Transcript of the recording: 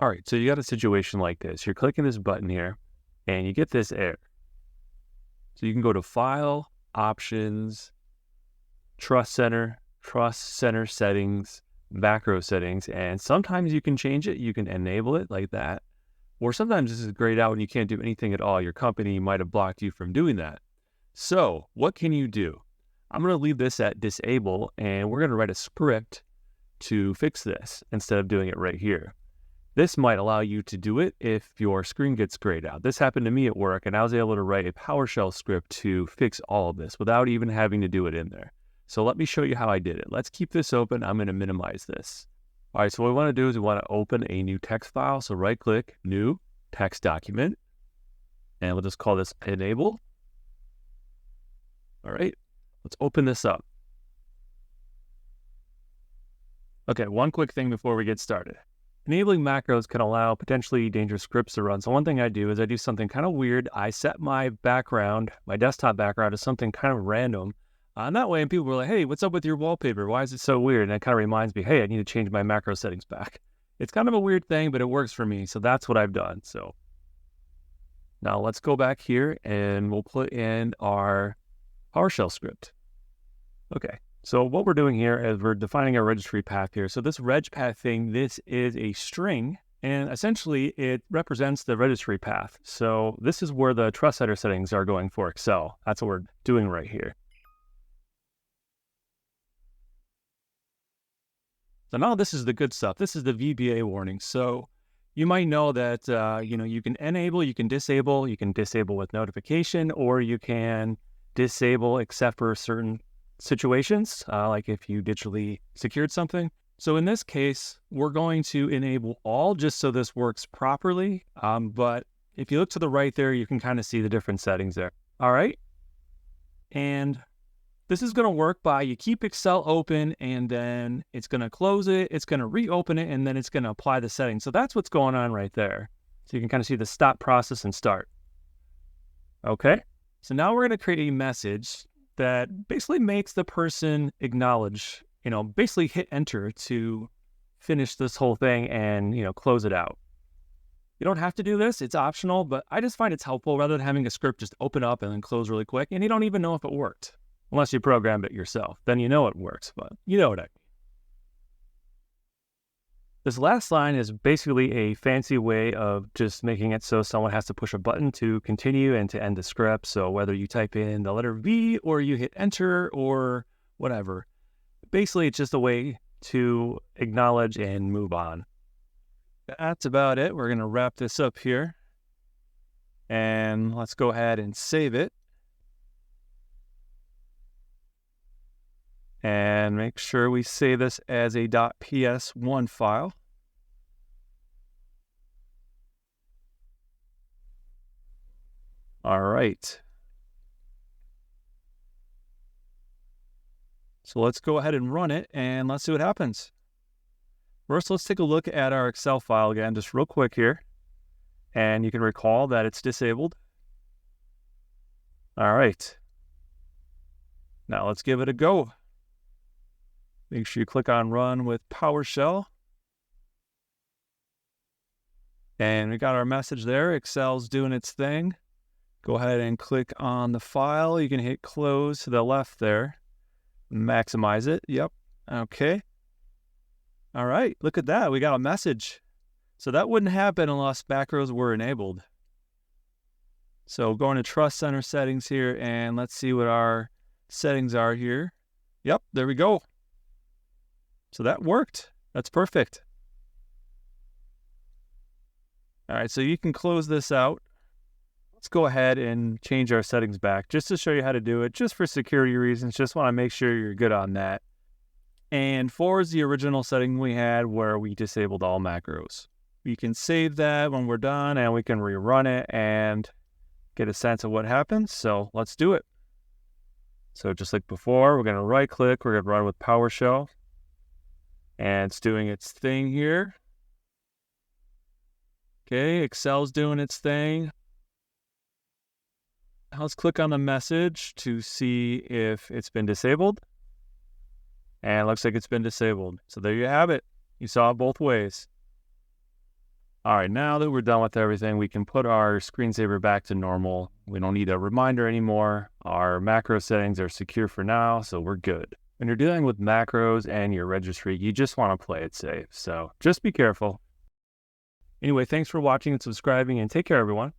All right, so you got a situation like this. You're clicking this button here, and you get this error. So you can go to File, Options, Trust Center settings, macro settings, and sometimes you can change it. You can enable it like that. Or sometimes this is grayed out and you can't do anything at all. Your company might have blocked you from doing that. So what can you do? I'm going to leave this at disable, and we're going to write a script to fix this instead of doing it right here. This might allow you to do it if your screen gets grayed out. This happened to me at work, and I was able to write a PowerShell script to fix all of this without even having to do it in there. So let me show you how I did it. Let's keep this open. I'm going to minimize this. All right, so what we want to do is we want to open a new text file. So right click, new text document, and we'll just call this enable. All right, let's open this up. Okay, one quick thing before we get started. Enabling macros can allow potentially dangerous scripts to run. So one thing I do is I do something kind of weird. I set my background, my desktop background, as something kind of random. And that way, and people were like, hey, what's up with your wallpaper? Why is it so weird? And it kind of reminds me, hey, I need to change my macro settings back. It's kind of a weird thing, but it works for me. So that's what I've done. So now let's go back here and we'll put in our PowerShell script. Okay. So what we're doing here is we're defining our registry path here. So this reg path thing, this is a string, and essentially it represents the registry path. So this is where the trust header settings are going for Excel. That's what we're doing right here. So now this is the good stuff. This is the VBA warning. So you might know that, you can enable, you can disable with notification, or you can disable except for certain situations, like if you digitally secured something. So in this case, we're going to enable all just so this works properly. But if you look to the right there, you can kind of see the different settings there. All right. And this is going to work by you keep Excel open and then it's going to close it. It's going to reopen it and then it's going to apply the settings. So that's what's going on right there. So you can kind of see the stop process and start. Okay. So now we're going to create a message that basically makes the person acknowledge, basically hit enter to finish this whole thing and, close it out. You don't have to do this. It's optional, but I just find it's helpful rather than having a script just open up and then close really quick. And you don't even know if it worked unless you programmed it yourself. Then you know it works, but you know what I mean. This last line is basically a fancy way of just making it so someone has to push a button to continue and to end the script. So whether you type in the letter V or you hit enter or whatever, basically it's just a way to acknowledge and move on. That's about it. We're going to wrap this up here and let's go ahead and save it. And make sure we save this as a .ps1 file. All right. So let's go ahead and run it and let's see what happens. First, let's take a look at our Excel file again, just real quick here. And you can recall that it's disabled. All right. Now let's give it a go. Make sure you click on Run with PowerShell. And we got our message there. Excel's doing its thing. Go ahead and click on the file. You can hit close to the left there. Maximize it. Yep. Okay. All right. Look at that. We got a message. So that wouldn't happen unless macros were enabled. So going to Trust Center settings here, and let's see what our settings are here. Yep. There we go. So that worked. That's perfect. All right, so you can close this out. Let's go ahead and change our settings back just to show you how to do it, just for security reasons. Just want to make sure you're good on that. And 4 is the original setting we had where we disabled all macros. We can save that when we're done and we can rerun it and get a sense of what happens. So let's do it. So just like before, we're going to right click, we're going to run with PowerShell. And it's doing its thing here. Okay, Excel's doing its thing. Let's click on the message to see if it's been disabled. And it looks like it's been disabled. So there you have it. You saw it both ways. All right, now that we're done with everything, we can put our screensaver back to normal. We don't need a reminder anymore. Our macro settings are secure for now, so we're good. When you're dealing with macros and your registry, you just want to play it safe. So just be careful. Anyway, thanks for watching and subscribing, and take care, everyone.